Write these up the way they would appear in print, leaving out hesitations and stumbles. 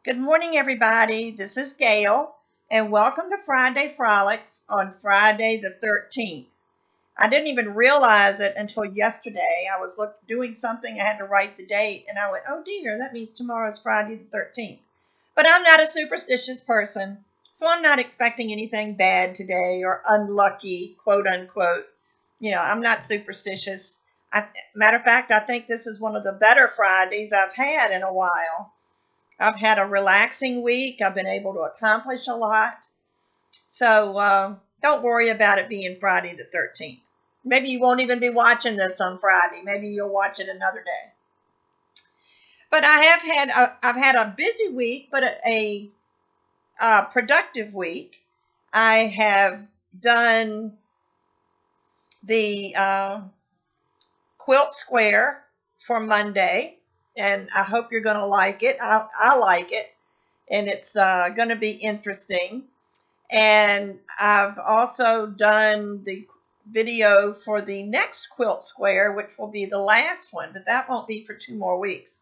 Good morning, everybody. This is Gayle, and welcome to Friday Frolics on Friday the 13th. I didn't even realize it until yesterday. I was doing something, I had to write the date, and I went, oh dear, that means tomorrow's Friday the 13th. But I'm not a superstitious person, so I'm not expecting anything bad today or unlucky, quote unquote. I'm not superstitious. Matter of fact, I think this is one of the better Fridays I've had in a while. I've had a relaxing week. I've been able to accomplish a lot. So don't worry about it being Friday the 13th. Maybe you won't even be watching this on Friday. Maybe you'll watch it another day. But I've had a busy week, but a productive week. I have done the quilt square for Monday. And I hope you're going to like it. I like it, and it's going to be interesting. And I've also done the video for the next quilt square, which will be the last one, but that won't be for 2 more weeks.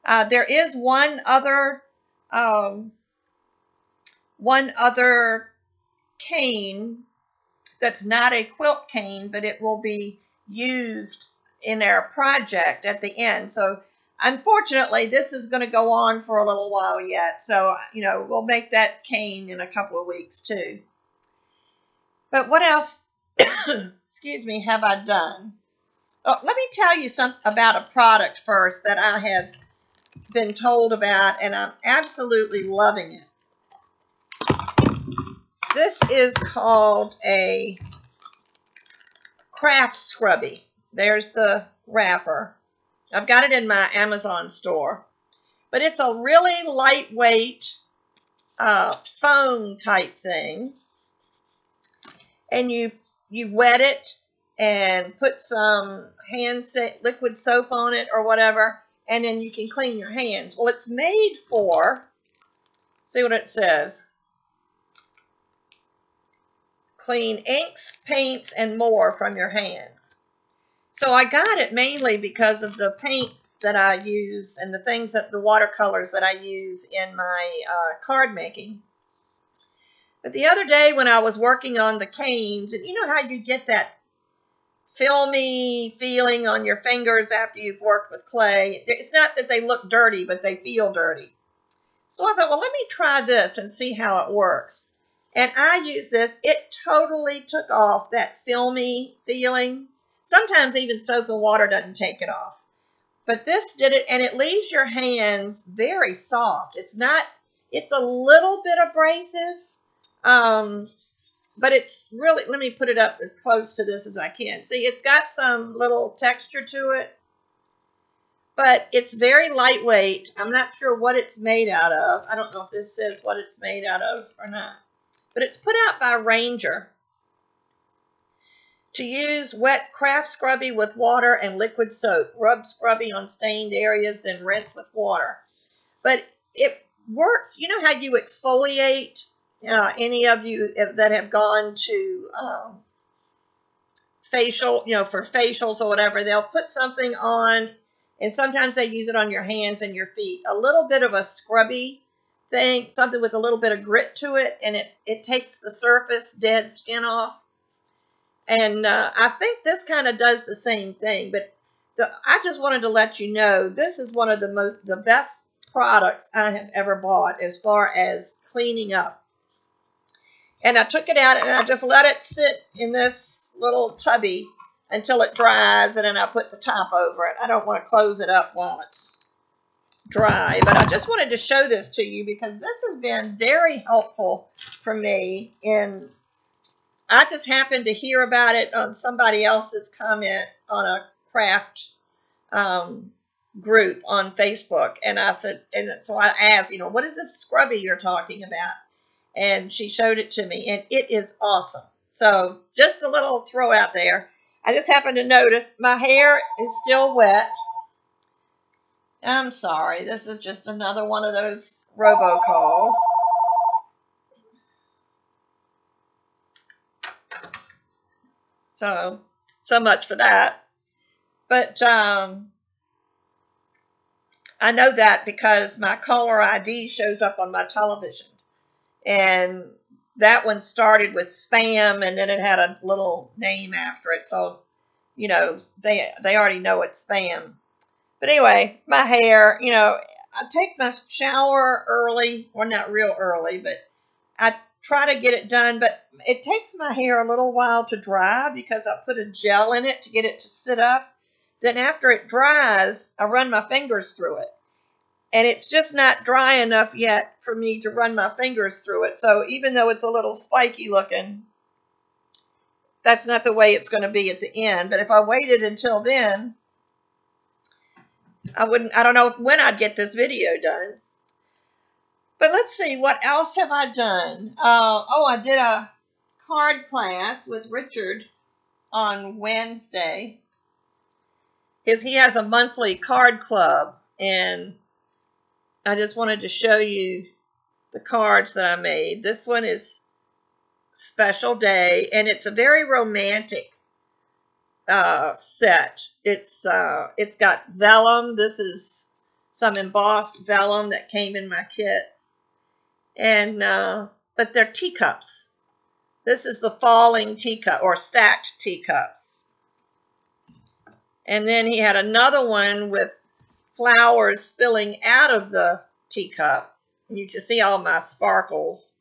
There is one other cane that's not a quilt cane, but it will be used in our project at the end. So unfortunately, this is going to go on for a little while yet. So, we'll make that cane in a couple of weeks too. But what else, excuse me, have I done? Oh, let me tell you something about a product first that I have been told about, and I'm absolutely loving it. This is called a craft scrubby. There's the wrapper. I've got it in my Amazon store. But it's a really lightweight foam type thing. And you wet it and put some liquid soap on it or whatever. And then you can clean your hands. Well, it's made for, see what it says. Clean inks, paints, and more from your hands. So I got it mainly because of the paints that I use and the watercolors that I use in my card making. But the other day when I was working on the canes, and you know how you get that filmy feeling on your fingers after you've worked with clay. It's not that they look dirty, but they feel dirty. So I thought, well, let me try this and see how it works. And I used this. It totally took off that filmy feeling. Sometimes even soap and water doesn't take it off. But this did it, and it leaves your hands very soft. It's a little bit abrasive, but it's really, let me put it up as close to this as I can. See, it's got some little texture to it, but it's very lightweight. I'm not sure what it's made out of. I don't know if this says what it's made out of or not. But it's put out by Ranger. To use wet craft scrubby with water and liquid soap. Rub scrubby on stained areas, then rinse with water. But it works. You know how you exfoliate? Any of you that have gone to facial, for facials or whatever, they'll put something on, and sometimes they use it on your hands and your feet. A little bit of a scrubby thing, something with a little bit of grit to it, and it takes the surface dead skin off. And I think this kind of does the same thing, but I just wanted to let you know this is one of the best products I have ever bought as far as cleaning up. And I took it out and I just let it sit in this little tubby until it dries, and then I put the top over it. I don't want to close it up while it's dry, but I just wanted to show this to you because this has been very helpful for me. I just happened to hear about it on somebody else's comment on a craft group on Facebook, and I said, and so I asked, what is this scrubby you're talking about? And she showed it to me, and it is awesome. So just a little throw out there. I just happened to notice my hair is still wet. I'm sorry, this is just another one of those robocalls. So much for that. But I know that because my caller ID shows up on my television. And that one started with spam, and then it had a little name after it. So, you know, they already know it's spam. But anyway, my hair, you know, I take my shower early, well, not real early, but I try to get it done. But it takes my hair a little while to dry because I put a gel in it to get it to sit up. Then after it dries, I run my fingers through it. And it's just not dry enough yet for me to run my fingers through it. So even though it's a little spiky looking, that's not the way it's going to be at the end. But if I waited until then, I don't know when I'd get this video done. But let's see, what else have I done? I did a card class with Richard on Wednesday. He has a monthly card club, and I just wanted to show you the cards that I made. This one is Special Day, and it's a very romantic set. It's got vellum. This is some embossed vellum that came in my kit, and but they're teacups. This is the falling teacup or stacked teacups, and then he had another one with flowers spilling out of the teacup. You can see all my sparkles.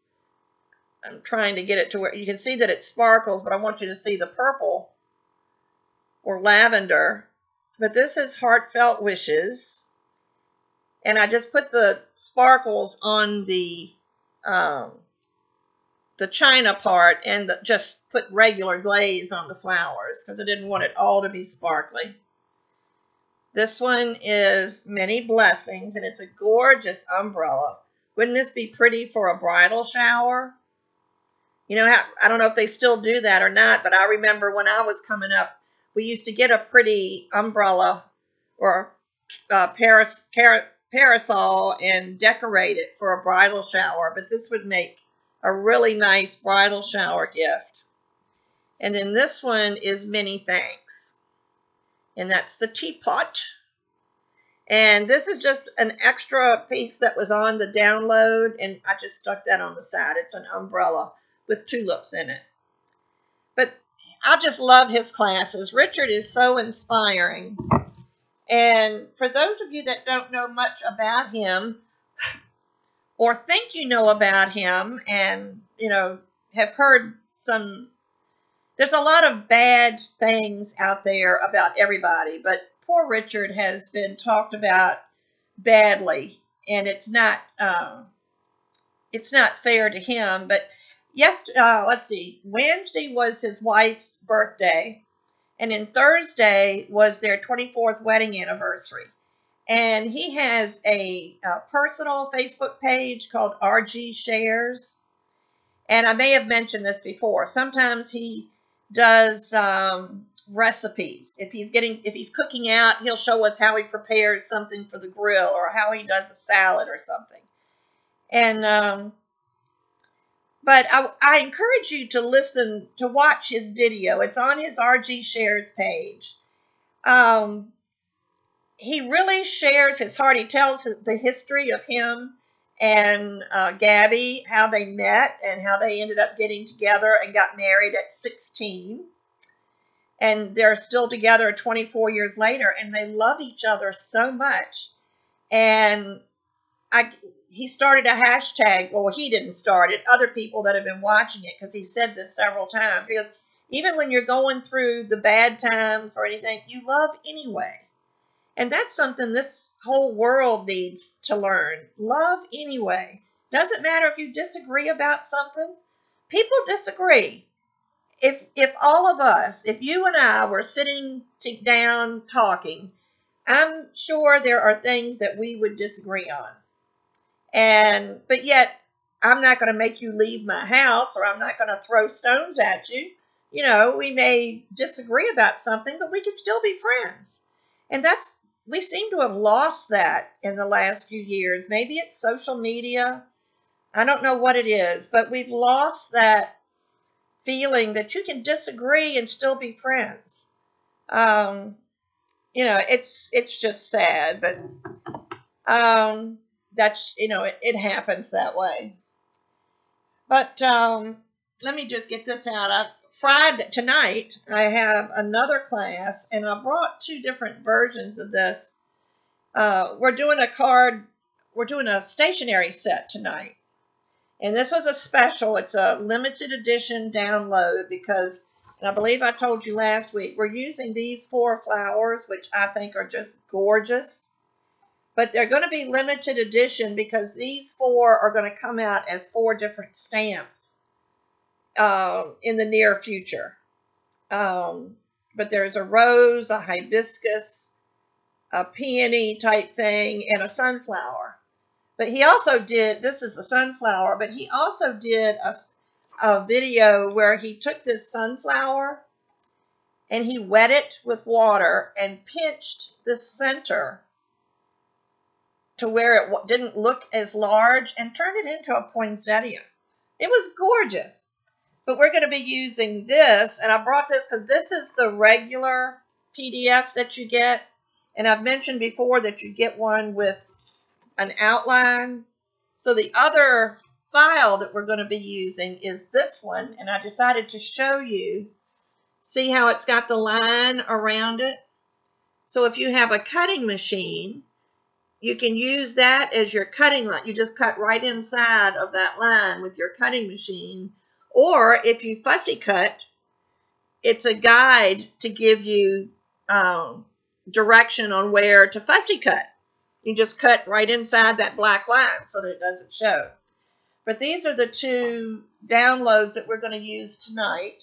I'm trying to get it to where you can see that it sparkles, but I want you to see the purple or lavender. But this is Heartfelt Wishes. And I just put the sparkles on the china part and just put regular glaze on the flowers because I didn't want it all to be sparkly. This one is Many Blessings, and it's a gorgeous umbrella. Wouldn't this be pretty for a bridal shower? You know, I don't know if they still do that or not, but I remember when I was coming up, we used to get a pretty umbrella or parasol and decorate it for a bridal shower. But this would make a really nice bridal shower gift. And then this one is Many Thanks. And that's the teapot. And this is just an extra piece that was on the download, and I just stuck that on the side. It's an umbrella with tulips in it. But I just love his classes. Richard is so inspiring. And for those of you that don't know much about him, or think you know about him, and, you know, have heard there's a lot of bad things out there about everybody, but poor Richard has been talked about badly, and it's not fair to him. But let's see, Wednesday was his wife's birthday, and then Thursday was their 24th wedding anniversary. And he has a personal Facebook page called RG Shares, and I may have mentioned this before. Sometimes he does recipes. If he's cooking out, he'll show us how he prepares something for the grill or how he does a salad or something. And but I encourage you to watch his video. It's on his RG Shares page. He really shares his heart. He tells the history of him and Gabby, how they met and how they ended up getting together and got married at 16. And they're still together 24 years later, and they love each other so much. And he started a hashtag. Well, he didn't start it. Other people that have been watching it, because he said this several times. He goes, even when you're going through the bad times or anything, you love anyway. And that's something this whole world needs to learn. Love anyway. Doesn't matter if you disagree about something. People disagree. If all of us, if you and I were sitting down talking, I'm sure there are things that we would disagree on. But yet, I'm not going to make you leave my house, or I'm not going to throw stones at you. You know, we may disagree about something, but we can still be friends. And we seem to have lost that in the last few years. Maybe it's social media. I don't know what it is, but we've lost that feeling that you can disagree and still be friends. You know, it's just sad, but That's, it happens that way. But let me just get this out. Friday tonight, I have another class, and I brought two different versions of this. We're doing a stationery set tonight. And this was a special. It's a limited edition download because, and I believe I told you last week, we're using these 4 flowers, which I think are just gorgeous. But they're going to be limited edition because these 4 are going to come out as 4 different stamps in the near future. But there's a rose, a hibiscus, a peony type thing, and a sunflower. But he also did, this is the sunflower, but he also did a video where he took this sunflower and he wet it with water and pinched the center to where it didn't look as large and turned it into a poinsettia. It was gorgeous. But we're going to be using this, and I brought this because this is the regular PDF that you get. And I've mentioned before that you get one with an outline. So the other file that we're going to be using is this one, and I decided to show you. See how it's got the line around it? So if you have a cutting machine, you can use that as your cutting line. You just cut right inside of that line with your cutting machine. Or if you fussy cut, it's a guide to give you direction on where to fussy cut. You just cut right inside that black line so that it doesn't show. But these are the 2 downloads that we're going to use tonight.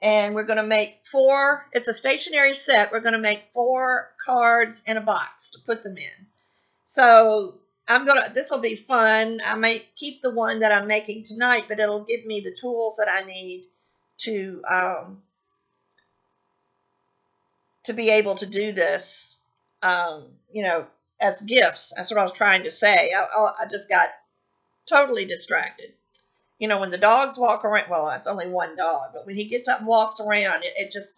And we're going to make 4, it's a stationery set. We're going to make 4 cards in a box to put them in. So this will be fun. I may keep the one that I'm making tonight, but it'll give me the tools that I need to be able to do this, as gifts. That's what I was trying to say. I just got totally distracted. When the dogs walk around, well, that's only one dog, but when he gets up and walks around, it just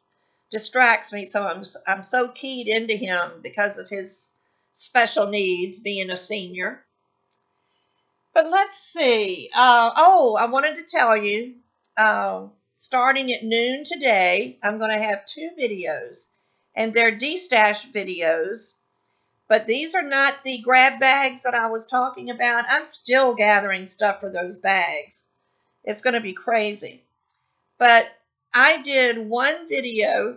distracts me. So I'm so keyed into him because of his special needs, being a senior. But let's see. I wanted to tell you, starting at noon today, I'm going to have 2 videos, and they're de-stash videos. But these are not the grab bags that I was talking about. I'm still gathering stuff for those bags. It's going to be crazy. But I did one video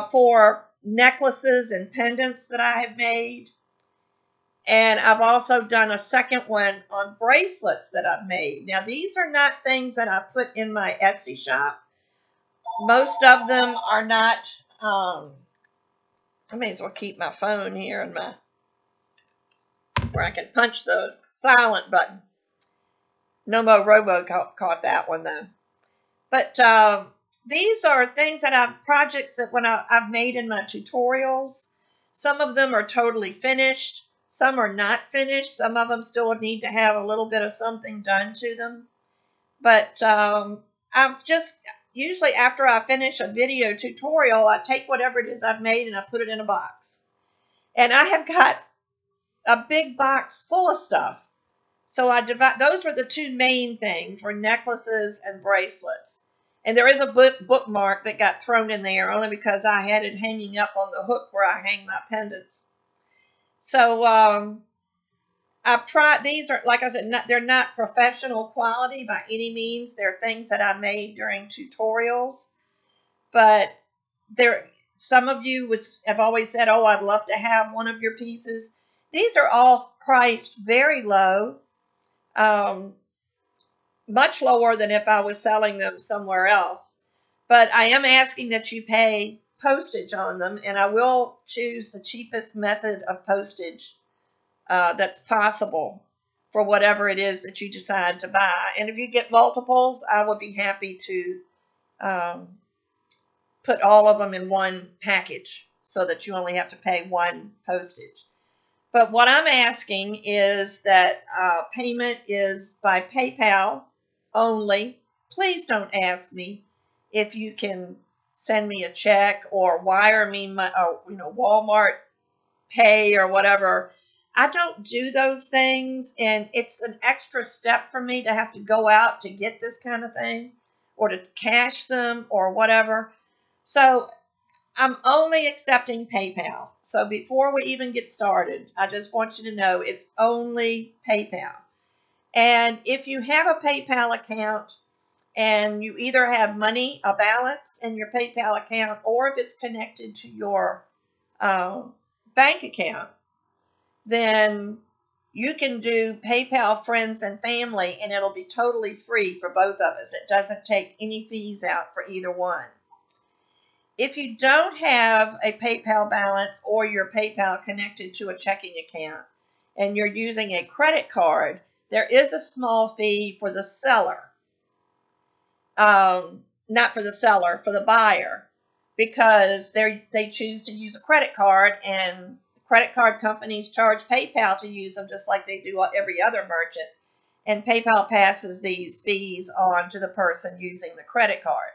for necklaces and pendants that I have made. And I've also done a second one on bracelets that I've made. Now, these are not things that I put in my Etsy shop. Most of them are not... I may as well keep my phone here and where I can punch the silent button. No more Robo caught that one though. But these are things that projects that I've made in my tutorials. Some of them are totally finished. Some are not finished. Some of them still need to have a little bit of something done to them. But usually after I finish a video tutorial, I take whatever it is I've made and I put it in a box. And I have got a big box full of stuff. So those were the 2 main things, were necklaces and bracelets. And there is a bookmark that got thrown in there only because I had it hanging up on the hook where I hang my pendants. So I've tried, these are, like I said, they're not professional quality by any means. They're things that I made during tutorials. But some of you have always said, oh, I'd love to have one of your pieces. These are all priced very low, much lower than if I was selling them somewhere else. But I am asking that you pay postage on them, and I will choose the cheapest method of postage that's possible for whatever it is that you decide to buy. And if you get multiples, I would be happy to put all of them in one package so that you only have to pay one postage. But what I'm asking is that payment is by PayPal only. Please don't ask me if you can send me a check or wire me my, Walmart pay or whatever. I don't do those things, and it's an extra step for me to have to go out to get this kind of thing or to cash them or whatever. So I'm only accepting PayPal. So before we even get started, I just want you to know it's only PayPal. And if you have a PayPal account and you either have money, a balance in your PayPal account, or if it's connected to your bank account, then you can do PayPal friends and family, and it'll be totally free for both of us. It doesn't take any fees out for either one. If you don't have a PayPal balance or your PayPal connected to a checking account and you're using a credit card, there is a small fee for the seller. Not for the seller, for the buyer, because they choose to use a credit card, and credit card companies charge PayPal to use them just like they do every other merchant, and PayPal passes these fees on to the person using the credit card.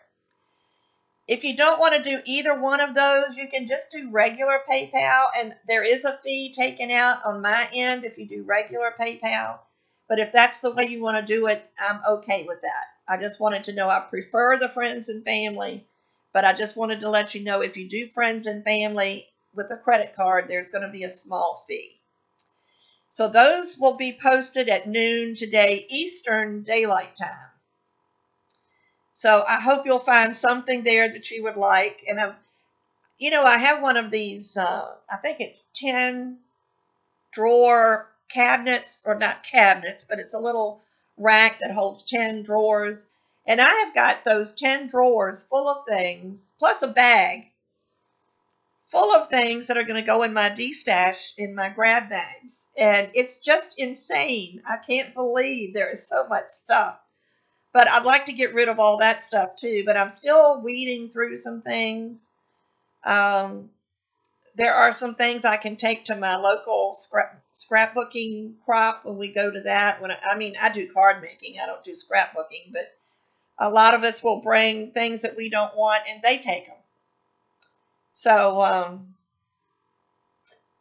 If you don't want to do either one of those, you can just do regular PayPal, and there is a fee taken out on my end if you do regular PayPal. But if that's the way you want to do it, I'm okay with that. I just wanted to know I prefer the friends and family, but I just wanted to let you know if you do friends and family with a credit card, there's going to be a small fee. So those will be posted at noon today, Eastern Daylight Time. So I hope you'll find something there that you would like. And I have one of these, I think it's 10 drawer cabinets, or not cabinets, but it's a little rack that holds 10 drawers. And I have got those 10 drawers full of things, plus a bag full of things that are going to go in my D-stash in my grab bags. And it's just insane. I can't believe there is so much stuff. But I'd like to get rid of all that stuff too. But I'm still weeding through some things. There are some things I can take to my local scrapbooking crop when we go to that. I do card making. I don't do scrapbooking. But a lot of us will bring things that we don't want, and they take them. So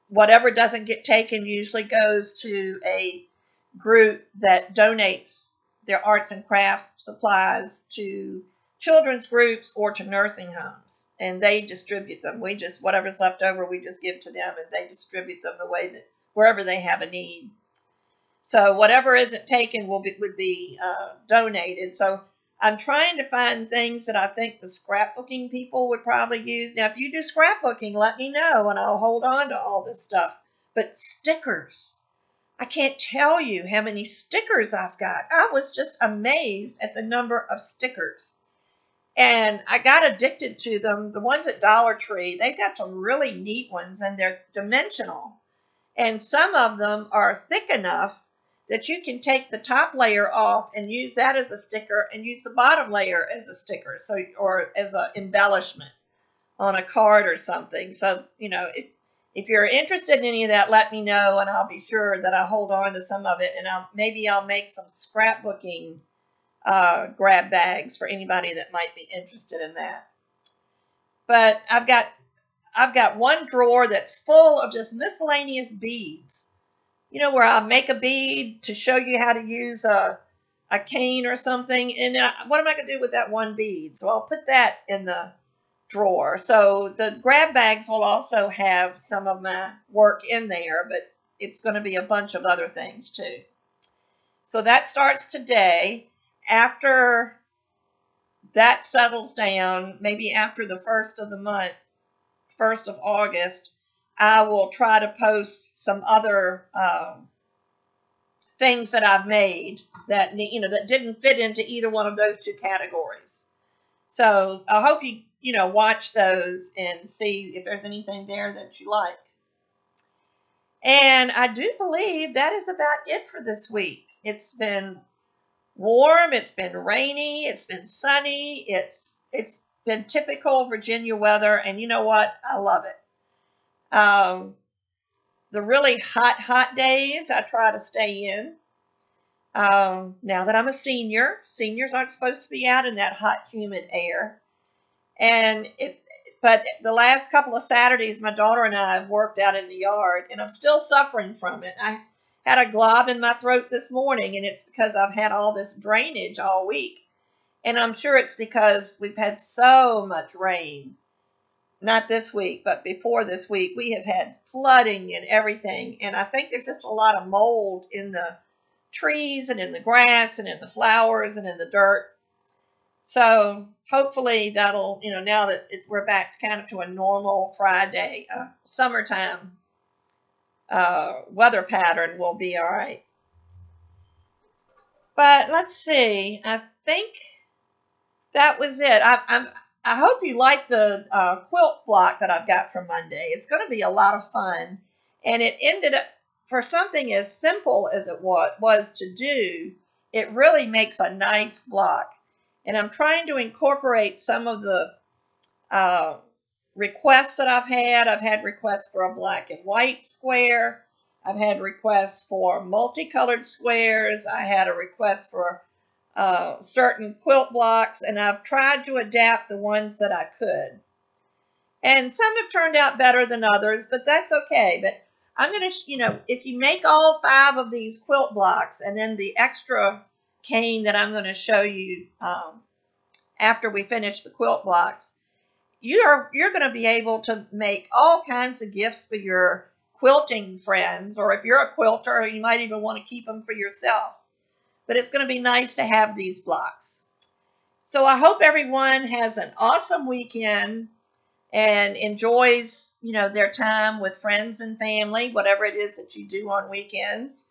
whatever doesn't get taken usually goes to a group that donates their arts and craft supplies to children's groups or to nursing homes, and they distribute them. Whatever's left over, we just give to them, and they distribute them the way that wherever they have a need. So whatever isn't taken would be donated. So I'm trying to find things that I think the scrapbooking people would probably use. Now, if you do scrapbooking, let me know, and I'll hold on to all this stuff. But stickers. I can't tell you how many stickers I've got. I was just amazed at the number of stickers. And I got addicted to them. The ones at Dollar Tree, they've got some really neat ones, and they're dimensional. And some of them are thick enough that you can take the top layer off and use that as a sticker and use the bottom layer as a sticker, or as an embellishment on a card or something. So, if you're interested in any of that, let me know, and I'll be sure that I hold on to some of it, and maybe I'll make some scrapbooking grab bags for anybody that might be interested in that. But I've got one drawer that's full of just miscellaneous beads. Where I make a bead to show you how to use a cane or something, and what am I going to do with that one bead? So I'll put that in the drawer. So the grab bags will also have some of my work in there, but it's going to be a bunch of other things too. So that starts today. After that settles down, maybe after the 1st of the month, 1st of August, I will try to post some other things that I've made that that didn't fit into either one of those two categories. So I hope you watch those and see if there's anything there that you like. And I do believe that is about it for this week. It's been warm, it's been rainy, it's been sunny, it's been typical Virginia weather, and you know what? I love it. The really hot days, I try to stay in. Now that I'm a senior, seniors aren't supposed to be out in that hot, humid air. And But the last couple of Saturdays, my daughter and I have worked out in the yard, and I'm still suffering from it. I had a glob in my throat this morning, and it's because I've had all this drainage all week. And I'm sure it's because we've had so much rain. Not this week, but before this week, we have had flooding and everything. And I think there's just a lot of mold in the trees and in the grass and in the flowers and in the dirt. So hopefully that'll, now that we're back kind of to a normal Friday, summertime weather pattern, will be all right. But let's see. I think that was it. I hope you like the quilt block that I've got for Monday. It's going to be a lot of fun. And it ended up, for something as simple as it was to do, it really makes a nice block. And I'm trying to incorporate some of the requests that I've had. I've had requests for a black and white square. I've had requests for multicolored squares. I had a request for certain quilt blocks, and I've tried to adapt the ones that I could. And some have turned out better than others, but that's okay. But I'm going to, if you make all 5 of these quilt blocks and then the extra cane that I'm going to show you after we finish the quilt blocks, you're going to be able to make all kinds of gifts for your quilting friends, or if you're a quilter, you might even want to keep them for yourself. But it's going to be nice to have these blocks. So I hope everyone has an awesome weekend and enjoys, their time with friends and family, whatever it is that you do on weekends.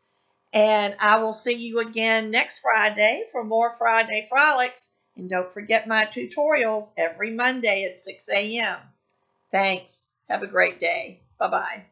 And I will see you again next Friday for more Friday Frolics. And don't forget my tutorials every Monday at 6 a.m. Thanks. Have a great day. Bye-bye.